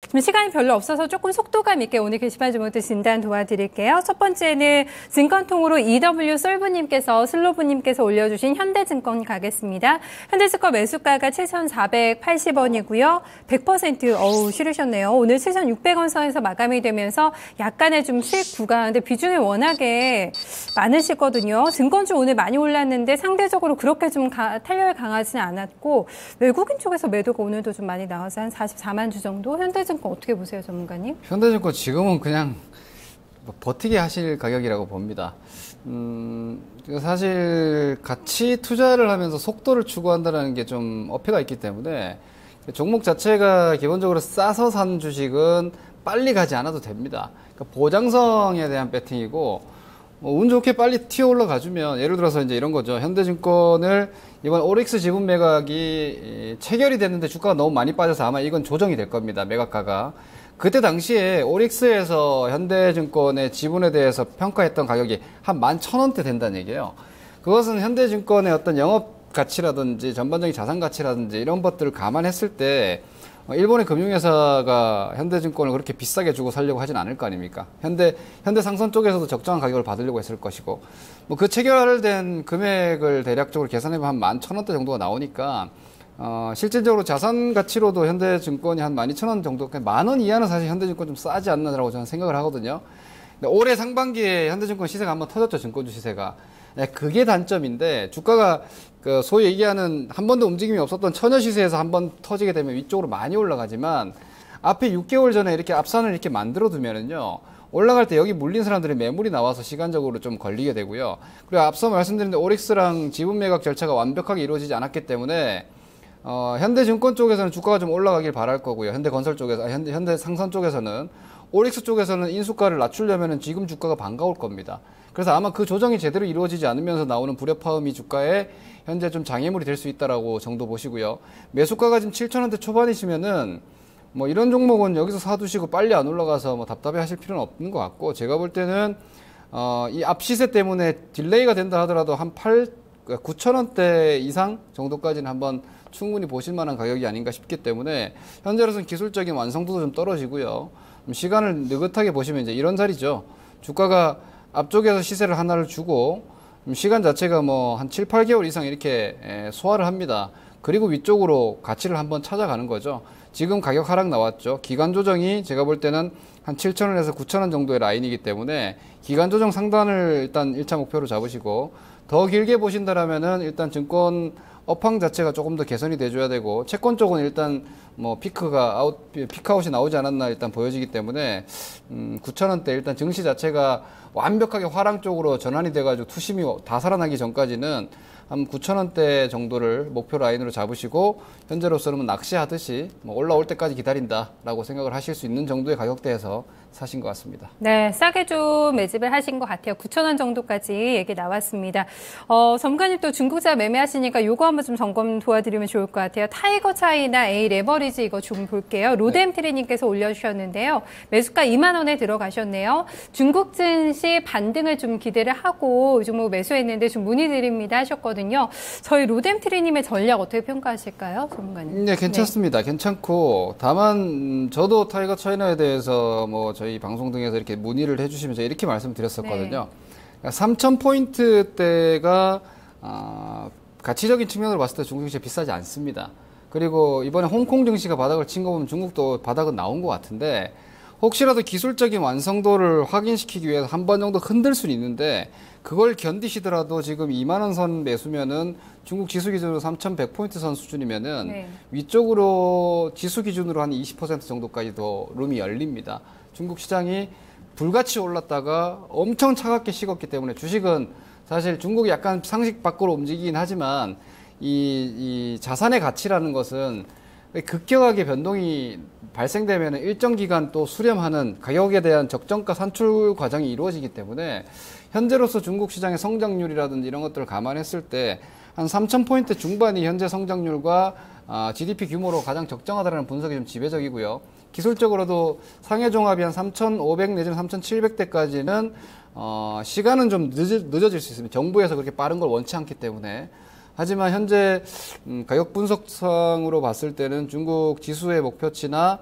지금 시간이 별로 없어서 조금 속도감 있게 오늘 게시판 종목들 진단 도와드릴게요. 첫 번째는 증권통으로 EW솔브님께서 슬로브님께서 올려주신 현대증권 가겠습니다. 현대증권 매수가가 7,480원이고요. 100% 실으셨네요. 오늘 7,600원 선에서 마감이 되면서 약간의 좀 수익 구간, 근데 비중이 워낙에 많으시거든요. 증권주 오늘 많이 올랐는데 상대적으로 그렇게 좀 탄력이 강하지는 않았고 외국인 쪽에서 매도가 오늘도 좀 많이 나와서 한 44만 주 정도. 현대증권 어떻게 보세요, 전문가님? 현대증권 지금은 그냥 버티게 하실 가격이라고 봅니다. 사실 같이 투자를 하면서 속도를 추구한다는 게 좀 어폐가 있기 때문에 종목 자체가 기본적으로 싸서 산 주식은 빨리 가지 않아도 됩니다. 그러니까 보장성에 대한 배팅이고 운 좋게 빨리 튀어 올라가주면, 예를 들어서 이제 이런 거죠. 현대증권을 이번 오릭스 지분 매각이 체결이 됐는데 주가가 너무 많이 빠져서 아마 이건 조정이 될 겁니다. 매각가가. 그때 당시에 오릭스에서 현대증권의 지분에 대해서 평가했던 가격이 한 11,000원대 된다는 얘기예요. 그것은 현대증권의 어떤 영업 가치라든지 전반적인 자산 가치라든지 이런 것들을 감안했을 때 일본의 금융회사가 현대증권을 그렇게 비싸게 주고 살려고 하진 않을 거 아닙니까? 현대상선 쪽에서도 적정한 가격을 받으려고 했을 것이고, 그 체결된 금액을 대략적으로 계산해보면 한 11,000원대 정도가 나오니까, 실질적으로 자산 가치로도 현대증권이 한 12,000원 정도, 10,000원 이하는 사실 현대증권 좀 싸지 않나라고 저는 생각을 하거든요. 근데 올해 상반기에 현대증권 시세가 한번 터졌죠, 증권주 시세가. 네, 그게 단점인데, 주가가 소위 얘기하는 한 번도 움직임이 없었던 처녀 시세에서 한번 터지게 되면 위쪽으로 많이 올라가지만, 앞에 6개월 전에 이렇게 앞선을 이렇게 만들어 두면은요, 올라갈 때 여기 물린 사람들이 매물이 나와서 시간적으로 좀 걸리게 되고요. 그리고 앞서 말씀드린 오릭스랑 지분 매각 절차가 완벽하게 이루어지지 않았기 때문에, 현대증권 쪽에서는 주가가 좀 올라가길 바랄 거고요. 현대건설 쪽에서, 현대상선 쪽에서는, 오릭스 쪽에서는 인수가를 낮추려면은 지금 주가가 반가울 겁니다. 그래서 아마 그 조정이 제대로 이루어지지 않으면서 나오는 불협화음이 주가에 현재 좀 장애물이 될 수 있다라고 정도 보시고요. 매수가가 지금 7,000원대 초반이시면은 이런 종목은 여기서 사두시고 빨리 안 올라가서 답답해 하실 필요는 없는 것 같고, 제가 볼 때는 이 앞시세 때문에 딜레이가 된다 하더라도 한 9,000원대 이상 정도까지는 한번 충분히 보실 만한 가격이 아닌가 싶기 때문에, 현재로서는 기술적인 완성도도 좀 떨어지고요. 시간을 느긋하게 보시면 이제 이런 자리죠. 주가가 앞쪽에서 시세를 하나를 주고 시간 자체가 한 7, 8개월 이상 이렇게 소화를 합니다. 그리고 위쪽으로 가치를 한번 찾아가는 거죠. 지금 가격 하락 나왔죠. 기간 조정이 제가 볼 때는 한 7,000원에서 9,000원 정도의 라인이기 때문에 기간 조정 상단을 일단 1차 목표로 잡으시고, 더 길게 보신다라면은 일단 증권 업황 자체가 조금 더 개선이 돼줘야 되고, 채권 쪽은 일단 피크아웃이 나오지 않았나 일단 보여지기 때문에 9,000원대 일단 증시 자체가 완벽하게 화랑 쪽으로 전환이 돼가지고 투심이 다 살아나기 전까지는 한 9,000원대 정도를 목표 라인으로 잡으시고, 현재로서는 낚시하듯이 올라올 때까지 기다린다라고 생각을 하실 수 있는 정도의 가격대에서 사신 것 같습니다. 네, 싸게 좀 매집을 하신 것 같아요. 9,000원 정도까지 얘기 나왔습니다. 전문가님 또 중국자 매매하시니까 요거 한번 좀 점검 도와드리면 좋을 것 같아요. 타이거 차이나 A 레버리지 이거 좀 볼게요. 로뎀 트레이닝께서 올려주셨는데요. 매수가 2만 원에 들어가셨네요. 중국 증시 반등을 좀 기대를 하고 이 종목 매수했는데 좀 문의드립니다 하셨거든요. 저희 로뎀 트레이닝의 전략 어떻게 평가하실까요, 전문가님? 네, 괜찮습니다. 네. 괜찮고, 다만 저도 타이거 차이나에 대해서 저희 방송 등에서 이렇게 문의를 해주시면서 이렇게 말씀드렸었거든요. 네. 3,000포인트대가 가치적인 측면으로 봤을 때 중국 증시가 비싸지 않습니다. 그리고 이번에 홍콩 증시가 바닥을 친 거 보면 중국도 바닥은 나온 것 같은데, 혹시라도 기술적인 완성도를 확인시키기 위해서 한 번 정도 흔들 수는 있는데, 그걸 견디시더라도 지금 2만 원 선 매수면은 중국 지수 기준으로 3,100포인트 선 수준이면은 네. 위쪽으로 지수 기준으로 한 20% 정도까지도 룸이 열립니다. 중국 시장이 불같이 올랐다가 엄청 차갑게 식었기 때문에, 주식은 사실 중국이 약간 상식 밖으로 움직이긴 하지만 이 자산의 가치라는 것은 급격하게 변동이 발생되면 일정 기간 또 수렴하는 가격에 대한 적정가 산출 과정이 이루어지기 때문에, 현재로서 중국 시장의 성장률이라든지 이런 것들을 감안했을 때 한 3,000포인트 중반이 현재 성장률과 GDP 규모로 가장 적정하다는 분석이 좀 지배적이고요. 기술적으로도 상해 종합이 한 3,500 내지는 3,700대까지는 시간은 좀 늦어질 수 있습니다. 정부에서 그렇게 빠른 걸 원치 않기 때문에. 하지만 현재 가격 분석상으로 봤을 때는 중국 지수의 목표치나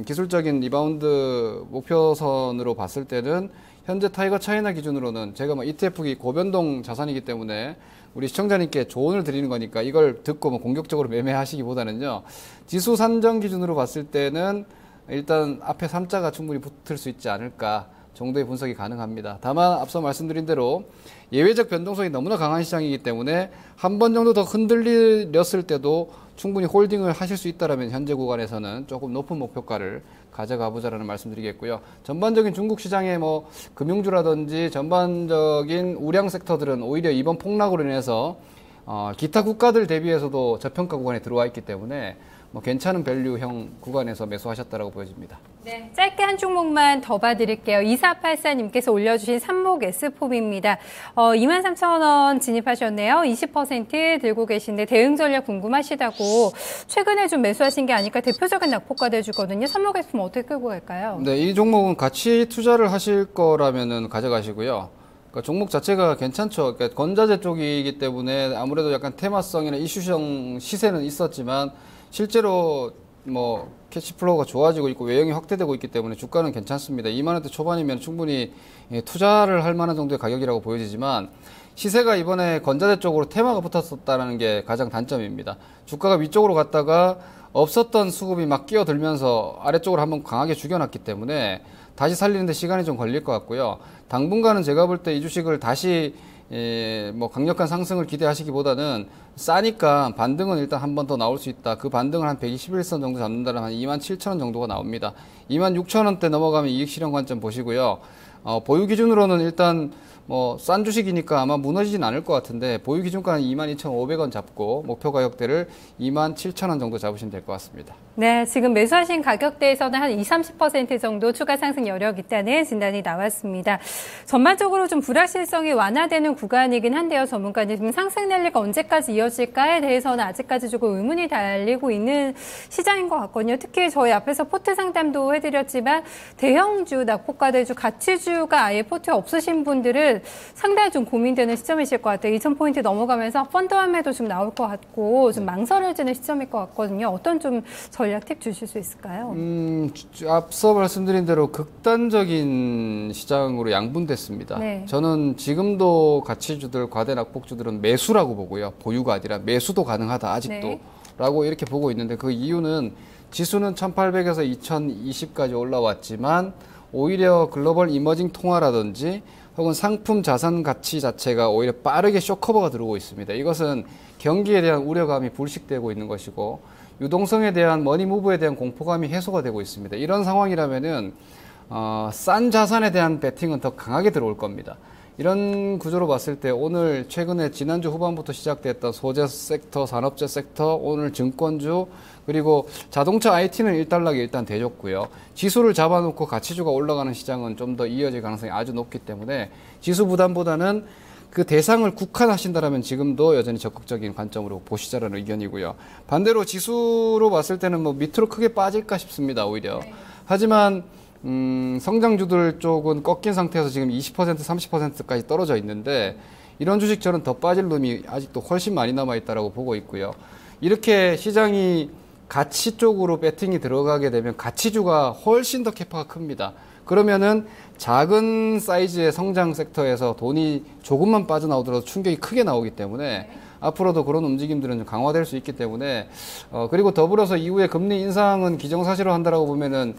기술적인 리바운드 목표선으로 봤을 때는 현재 타이거 차이나 기준으로는 제가 뭐 ETF기 고변동 자산이기 때문에 우리 시청자님께 조언을 드리는 거니까 이걸 듣고 뭐 공격적으로 매매하시기보다는요. 지수 산정 기준으로 봤을 때는 일단 앞에 3자가 충분히 붙을 수 있지 않을까 정도의 분석이 가능합니다. 다만 앞서 말씀드린 대로 예외적 변동성이 너무나 강한 시장이기 때문에 한 번 정도 더 흔들렸을 때도 충분히 홀딩을 하실 수 있다면 현재 구간에서는 조금 높은 목표가를 가져가 보자라는 말씀드리겠고요. 전반적인 중국 시장의 뭐 금융주라든지 전반적인 우량 섹터들은 오히려 이번 폭락으로 인해서 기타 국가들 대비해서도 저평가 구간에 들어와 있기 때문에 뭐 괜찮은 밸류형 구간에서 매수하셨다라고 보여집니다. 네, 짧게 한 종목만 더 봐드릴게요. 2484님께서 올려주신 삼목 S폼입니다. 23,000원 진입하셨네요. 20% 들고 계신데 대응 전략 궁금하시다고 최근에 좀 매수하신 게 아닐까 대표적인 낙폭가 돼주거든요. 삼목 S폼 어떻게 끌고 갈까요? 네, 이 종목은 같이 투자를 하실 거라면은 가져가시고요. 그러니까 종목 자체가 괜찮죠. 그러니까 건자재 쪽이기 때문에 아무래도 약간 테마성이나 이슈성 시세는 있었지만 실제로 뭐 캐시플로우가 좋아지고 있고 외형이 확대되고 있기 때문에 주가는 괜찮습니다. 2만 원대 초반이면 충분히 투자를 할 만한 정도의 가격이라고 보여지지만 시세가 이번에 건자재 쪽으로 테마가 붙었었다는 게 가장 단점입니다. 주가가 위쪽으로 갔다가 없었던 수급이 막 끼어들면서 아래쪽으로 한번 강하게 죽여놨기 때문에 다시 살리는데 시간이 좀 걸릴 것 같고요. 당분간은 제가 볼 때 이 주식을 다시 뭐 강력한 상승을 기대하시기보다는 싸니까 반등은 일단 한 번 더 나올 수 있다. 그 반등을 한 121선 정도 잡는다면 한 27,000원 정도가 나옵니다. 26,000원대 넘어가면 이익 실현 관점 보시고요. 보유 기준으로는 일단 뭐 싼 주식이니까 아마 무너지진 않을 것 같은데 보유 기준가는 22,500원 잡고 목표 가격대를 27,000원 정도 잡으시면 될 것 같습니다. 네, 지금 매수하신 가격대에서는 한 20-30% 정도 추가 상승 여력 있다는 진단이 나왔습니다. 전반적으로 좀 불확실성이 완화되는 구간이긴 한데요. 전문가님, 지금 상승 랠리가 언제까지 이어질까에 대해서는 아직까지 조금 의문이 달리고 있는 시장인 것 같거든요. 특히 저희 앞에서 포트 상담도 해드렸지만 대형주, 낙폭과대주, 가치주가 아예 포트에 없으신 분들은 상당히 좀 고민되는 시점이실 것 같아요. 2,000포인트 넘어가면서 펀드화매도 좀 나올 것 같고 좀 망설여지는 시점일 것 같거든요. 어떤 좀 전략 팁 주실 수 있을까요? 앞서 말씀드린 대로 극단적인 시장으로 양분됐습니다. 네. 저는 지금도 가치주들, 과대 낙폭주들은 매수라고 보고요. 보유가 아니라 매수도 가능하다, 아직도. 네. 라고 이렇게 보고 있는데 그 이유는 지수는 1800에서 2020까지 올라왔지만 오히려 글로벌 이머징 통화라든지 혹은 상품 자산 가치 자체가 오히려 빠르게 쇼커버가 들어오고 있습니다. 이것은 경기에 대한 우려감이 불식되고 있는 것이고 유동성에 대한 머니무브에 대한 공포감이 해소가 되고 있습니다. 이런 상황이라면은 싼 자산에 대한 베팅은 더 강하게 들어올 겁니다. 이런 구조로 봤을 때 오늘 최근에 지난주 후반부터 시작됐던 소재 섹터, 산업재 섹터, 오늘 증권주 그리고 자동차 IT는 일단락이 일단 돼줬고요. 지수를 잡아놓고 가치주가 올라가는 시장은 좀 더 이어질 가능성이 아주 높기 때문에 지수 부담보다는 그 대상을 국한하신다면 지금도 여전히 적극적인 관점으로 보시자라는 의견이고요. 반대로 지수로 봤을 때는 뭐 밑으로 크게 빠질까 싶습니다, 오히려. 하지만 성장주들 쪽은 꺾인 상태에서 지금 20%, 30%까지 떨어져 있는데 이런 주식 저는 더 빠질 룸이 아직도 훨씬 많이 남아있다고 보고 있고요. 이렇게 시장이 가치 쪽으로 배팅이 들어가게 되면 가치주가 훨씬 더 캐파가 큽니다. 그러면은 작은 사이즈의 성장 섹터에서 돈이 조금만 빠져나오더라도 충격이 크게 나오기 때문에 앞으로도 그런 움직임들은 좀 강화될 수 있기 때문에 그리고 더불어서 이후에 금리 인상은 기정사실로 한다라고 보면은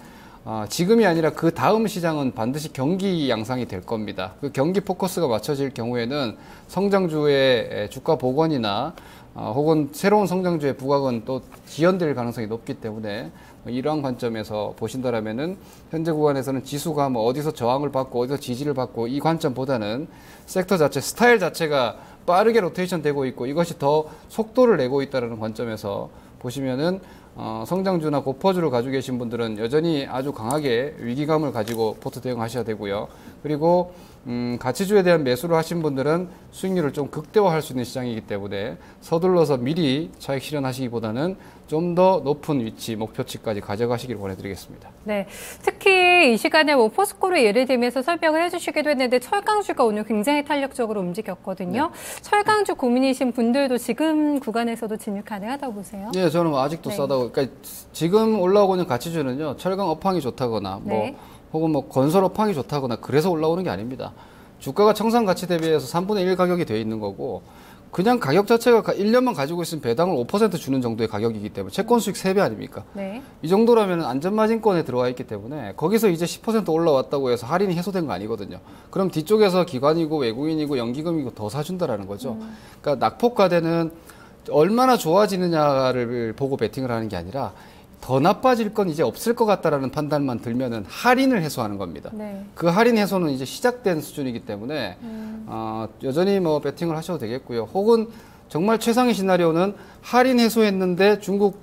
지금이 아니라 그 다음 시장은 반드시 경기 양상이 될 겁니다. 그 경기 포커스가 맞춰질 경우에는 성장주의 주가 복원이나 혹은 새로운 성장주의 부각은 또 지연될 가능성이 높기 때문에 이러한 관점에서 보신다라면은 현재 구간에서는 지수가 뭐 어디서 저항을 받고 어디서 지지를 받고 이 관점보다는 섹터 자체, 스타일 자체가 빠르게 로테이션 되고 있고 이것이 더 속도를 내고 있다는 관점에서 보시면은 성장주나 고퍼주를 가지고 계신 분들은 여전히 아주 강하게 위기감을 가지고 포트 대응하셔야 되고요. 그리고 가치주에 대한 매수를 하신 분들은 수익률을 좀 극대화할 수 있는 시장이기 때문에 서둘러서 미리 차익 실현하시기보다는 좀 더 높은 위치, 목표치까지 가져가시길 권해드리겠습니다. 네, 특히 이 시간에 뭐 포스코를 예를 들면서 설명을 해주시기도 했는데 철강주가 오늘 굉장히 탄력적으로 움직였거든요. 네. 철강주 고민이신 분들도 지금 구간에서도 진입 가능하다고 보세요? 네, 저는 아직도 싸다고. 그러니까 지금 올라오고 있는 가치주는요, 철강 업황이 좋다거나 네. 혹은 건설 업황이 좋다거나 그래서 올라오는 게 아닙니다. 주가가 청산 가치 대비해서 3분의 1 가격이 되어 있는 거고 그냥 가격 자체가 1년만 가지고 있으면 배당을 5% 주는 정도의 가격이기 때문에 채권 수익 3배 아닙니까? 네. 이 정도라면 안전마진권에 들어와 있기 때문에 거기서 이제 10% 올라왔다고 해서 할인이 해소된 거 아니거든요. 그럼 뒤쪽에서 기관이고 외국인이고 연기금이고 더 사준다라는 거죠. 그러니까 낙폭과대는 얼마나 좋아지느냐를 보고 베팅을 하는 게 아니라 더 나빠질 건 이제 없을 것 같다라는 판단만 들면은 할인을 해소하는 겁니다. 네. 그 할인 해소는 이제 시작된 수준이기 때문에 여전히 베팅을 하셔도 되겠고요. 혹은 정말 최상의 시나리오는 할인 해소했는데 중국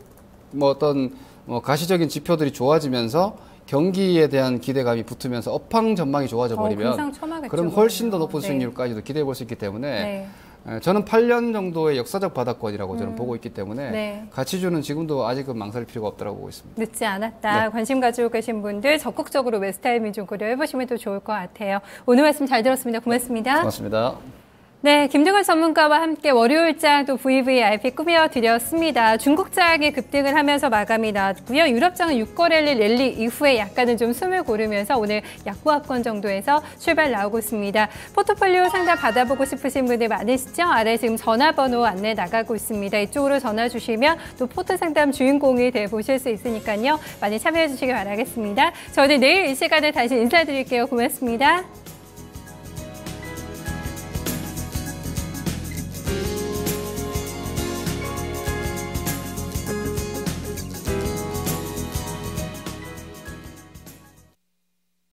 어떤 가시적인 지표들이 좋아지면서 경기에 대한 기대감이 붙으면서 업황 전망이 좋아져 버리면 그럼 훨씬 더 높은 수익률까지도 기대해 볼 수 있기 때문에 네. 저는 8년 정도의 역사적 바닥권이라고 저는 보고 있기 때문에 네. 가치주는 지금도 아직은 망설일 필요가 없다고 보고 있습니다. 늦지 않았다. 네. 관심 가지고 계신 분들 적극적으로 매수 타이밍 좀 고려해보시면 더 좋을 것 같아요. 오늘 말씀 잘 들었습니다. 고맙습니다. 고맙습니다. 네, 김종환 전문가와 함께 월요일장 또 VVIP 꾸며드렸습니다. 중국장이 급등을 하면서 마감이 나왔고요. 유럽장은 6거래일 랠리 이후에 약간은 좀 숨을 고르면서 오늘 약보합권 정도에서 출발 나오고 있습니다. 포트폴리오 상담 받아보고 싶으신 분들 많으시죠? 아래 지금 전화번호 안내 나가고 있습니다. 이쪽으로 전화 주시면 또 포트 상담 주인공이 돼 보실 수 있으니까요. 많이 참여해 주시기 바라겠습니다. 저는 내일 이 시간에 다시 인사드릴게요. 고맙습니다.